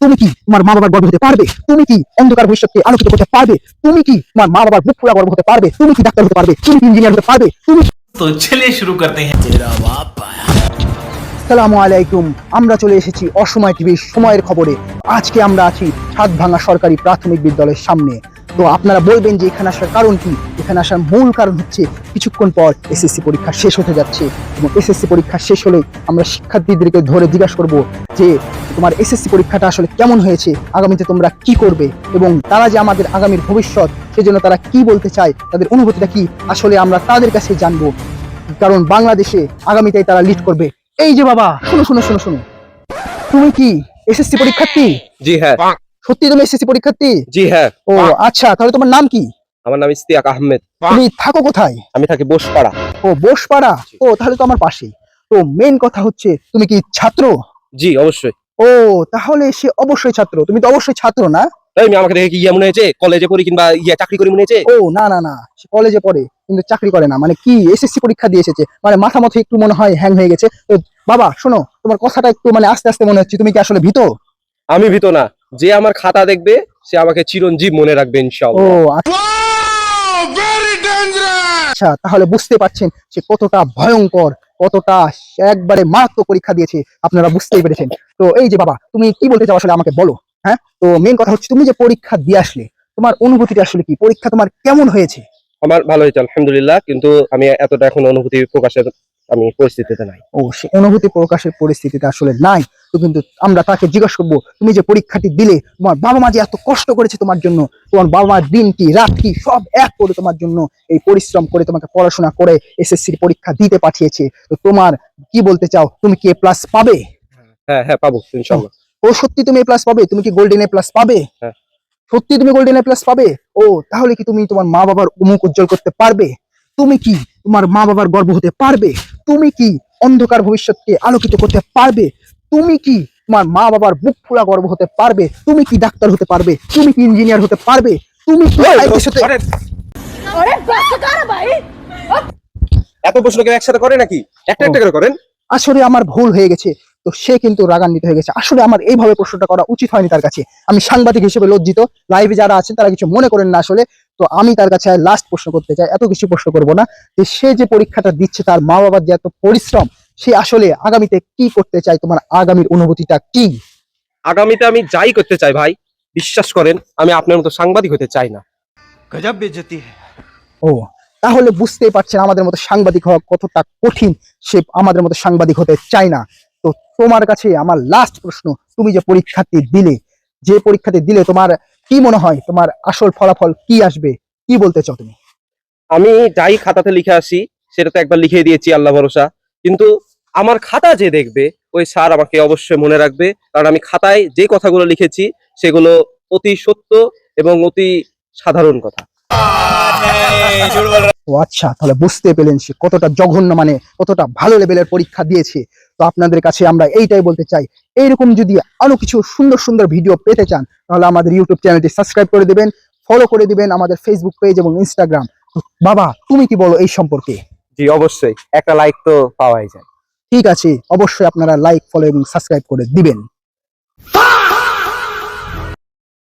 তুমি কি তোমার মা বাবার গর্ব হতে পারবে? তুমি কি অন্ধকার ভবিষ্যৎকে আলোকিত করতে পারবে? তুমি কি তোমার মা বাবার বুক ফোলা গর্ব হতে পারবে? তুমি কি ডাক্তার হতে পারবে? তুমি কি ইঞ্জিনিয়ার হতে পারবে? তুমি तो चलिए शुरू करते हैं। तेरा बाप आया। আসসালামু আলাইকুম। আমরা চলে এসেছি অসময় টিভির সময়ের খবরে। আজকে আমরা আছি সাতভাঙ্গা সরকারি প্রাথমিক বিদ্যালয়ের সামনে। তো আপনারা বলবেন যে এখানে আসার কারণ কি? এখানে আসার মূল কারণ হচ্ছে কিছুক্ষণ পর এসএসসি পরীক্ষা শেষ হতে যাচ্ছে এবং এসএসসি পরীক্ষা শেষ হলে আমরা শিক্ষার্থীদেরকে ধরে জিজ্ঞাসা করব যে তোমার এসএসসি পরীক্ষাটা আসলে কেমন হয়েছে, আগামীতে তোমরা কি করবে এবং তারা যে আমাদের আগামীর ভবিষ্যৎ, সেজন্য তারা কি বলতে চায়, তাদের অনুভূতিটা কি, আসলে আমরা তাদের কাছে জানবো। কারণ বাংলাদেশে আগামীতে তারা লিড করবে। এই যে বাবা, শুনো শুনো শুনো শুনো, তুমি কি এসএসসি পরীক্ষার্থী? জি হ্যাঁ। সত্যি তুমি এসএসসি পরীক্ষার্থী? জি হ্যাঁ। ও আচ্ছা, তাহলে তোমার নাম কি? আমার নাম ইস্তিয়াক আহমেদ। তুমি থাকো কোথায়? আমি থাকি বোসপাড়া। ও বোসপাড়া। ও তাহলে তো আমার পাশেই। তো মেইন কথা হচ্ছে তুমি কি ছাত্র? জি অবশ্যই। ও তাহলে সে অবশ্যই ছাত্র, তুমি তো অবশ্যই ছাত্র না? তাই আমাকে দেখে কি ইয়া মনে হয়েছে কলেজে পড়ি কিংবা ইয়া চাকরি করি মনে হয়েছে? ও না না না, সে কলেজে পড়ে কিন্তু চাকরি করে না। মানে কি এসএসসি পরীক্ষা দিয়ে এসেছে, মানে মাথা মতো একটু মনে হয় হ্যাং হয়ে গেছে। তো বাবা শোনো, তোমার কথাটা একটু মানে আস্তে আস্তে মনে হচ্ছে। তুমি কি আসলে ভীত? আমি ভীত না, যে আমার খাতা দেখবে সে আমাকে চিরঞ্জীব মনে রাখবে ও ইনশাআল্লাহ। আচ্ছা, তাহলে বুঝতে পারছেন সে কতটা ভয়ঙ্কর, কতটা একবারে মারাত্মক পরীক্ষা দিয়েছে, আপনারা বুঝতেই পেরেছেন। তো এই যে বাবা, তুমি কি বলতে চাও আসলে আমাকে বলো। হ্যাঁ, তো মেইন কথা হচ্ছে তুমি যে পরীক্ষা দিয়ে আসলে তোমার অনুভূতিটা আসলে কি, পরীক্ষা তোমার কেমন হয়েছে? আমার ভালো হয়েছে আলহামদুলিল্লাহ, কিন্তু আমি এতটা এখন অনুভূতি প্রকাশের আমি পরিস্থিতিতে নাই। ও সে অনুভূতি প্রকাশের পরিস্থিতিতে আসলে নাই। তো কিন্তু আমরা তাকে জিজ্ঞাসা করবো, তুমি যে পরীক্ষাটি দিলে, তোমার বাবা মা যে এত কষ্ট করেছে তোমার জন্য, তোমার বাবা মার দিন কি রাত কি সব এক করে তোমার জন্য এই পরিশ্রম করে তোমাকে পড়াশোনা করে এসএসসির পরীক্ষা দিতে পাঠিয়েছে। তো তোমার কি বলতে চাও, তুমি কি A+ পাবে? হ্যাঁ হ্যাঁ পাবো ইনশাআল্লাহ। ও সত্যি তুমি A+ পাবে? তুমি কি গোল্ডেন A+ পাবে? হ্যাঁ। সত্যি তুমি গোল্ডেন A+ পাবে? ও তাহলে কি তুমি তোমার মা বাবার মুখ উজ্জ্বল করতে পারবে? তুমি কি তোমার মা বাবার গর্ব হতে পারবে? তুমি কি অন্ধকার ভবিষ্যৎকে আলোকিত করতে পারবে? তুমি কি তোমার মা বাবার বুক ফোলা গর্ব হতে পারবে? তুমি কি ডাক্তার হতে পারবে? তুমি কি ইঞ্জিনিয়ার হতে পারবে? তুমি কি এত প্রশ্ন কেউ একসাথে করে নাকি? একটা একটা করে করেন। আসলে আমার ভুল হয়ে গেছে। তো সে কিন্তু রাগান্বিত হয়ে গেছে। আসলে আমার এইভাবে প্রশ্নটা করা উচিত হয়নি তার কাছে। আমি সাংবাদিক হিসেবে লজ্জিত। লাইভে যারা আছেন তারা কিছু মনে করেন না আসলে। তো আমি তার কাছে লাস্ট প্রশ্ন করতে চাই, এত কিছু প্রশ্ন করব না, যে সে যে পরীক্ষাটা দিচ্ছে, তার মা বাবার যে এত পরিশ্রম, সে আসলে আগামীতে কি করতে চায়, তোমার আগামীর অনুভূতিটা কি? আগামীতে আমি যাই করতে চাই ভাই, বিশ্বাস করেন আমি আপনার মতো সাংবাদিক হতে চাই না। गजब बेइज्जती है। ও তাহলে বুঝতেই পারছেন আমাদের মতো সাংবাদিক হওয়া কতটা কঠিন। সে আমাদের মতো সাংবাদিক হতে চায় না। তো তোমার কাছে আমার লাস্ট প্রশ্ন, তুমি যে পরীক্ষাটি দিলে, যে পরীক্ষাটি দিলে তোমার কি মনে হয় তোমার আসল ফলাফল কি আসবে, কি বলতে চাও তুমি? আমি যাই খাতাতে লিখে আসি সেটা তো একবার লিখে দিয়েছি আল্লাহ ভরসা, কিন্তু আমার খাতা যে দেখবে ওই স্যার আমাকে অবশ্যই মনে রাখবে, কারণ আমি খাতায় যে কথাগুলো লিখেছি সেগুলো অতি সত্য এবং অতি সাধারণ কথা। ও আচ্ছা, তাহলে বুঝতে পেলেন সে কতটা জঘন্য, মানে কতটা ভালো লেভেলের পরীক্ষা দিয়েছে। তো আপনাদের কাছে আমরা এইটাই বলতে চাই, এইরকম যদি আরো কিছু সুন্দর সুন্দর ভিডিও পেতে চান তাহলে আমাদের ইউটিউব চ্যানেলটি সাবস্ক্রাইব করে দিবেন, ফলো করে দিবেন আমাদের ফেসবুক পেজ এবং ইনস্টাগ্রাম। বাবা তুমি কি বলো এই সম্পর্কে? জি অবশ্যই, একটা লাইক তো পাওয়াই যায়। ঠিক আছে, অবশ্যই আপনারা লাইক, ফলো এবং সাবস্ক্রাইব করে দিবেন।